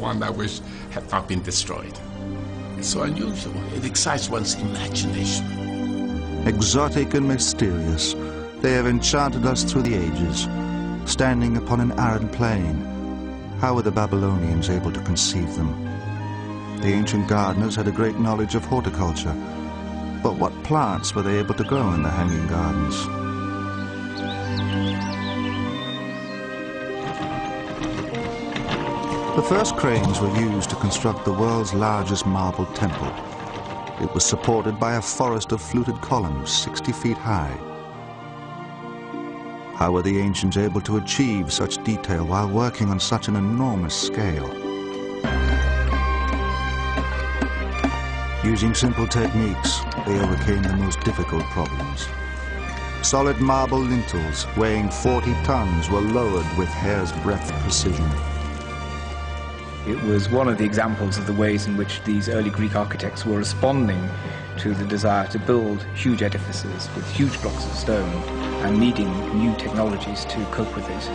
one that had not been destroyed. It's so unusual. It excites one's imagination. Exotic and mysterious, they have enchanted us through the ages. Standing upon an arid plain, how were the Babylonians able to conceive them? The ancient gardeners had a great knowledge of horticulture, but what plants were they able to grow in the hanging gardens? The first cranes were used to construct the world's largest marble temple. It was supported by a forest of fluted columns 60 feet high. How were the ancients able to achieve such detail while working on such an enormous scale? Using simple techniques, they overcame the most difficult problems. Solid marble lintels weighing 40 tons were lowered with hair's breadth precision. It was one of the examples of the ways in which these early Greek architects were responding to the desire to build huge edifices with huge blocks of stone and needing new technologies to cope with it.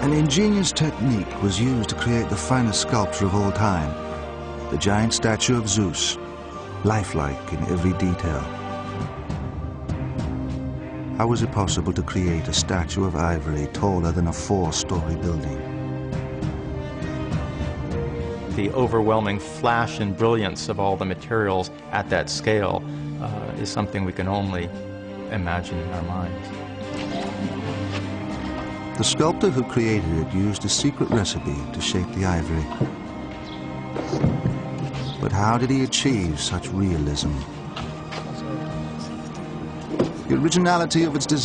An ingenious technique was used to create the finest sculpture of all time, the giant statue of Zeus, lifelike in every detail. How was it possible to create a statue of ivory taller than a 4-story building? The overwhelming flash and brilliance of all the materials at that scale is something we can only imagine in our minds. The sculptor who created it used a secret recipe to shape the ivory. But how did he achieve such realism? The originality of its design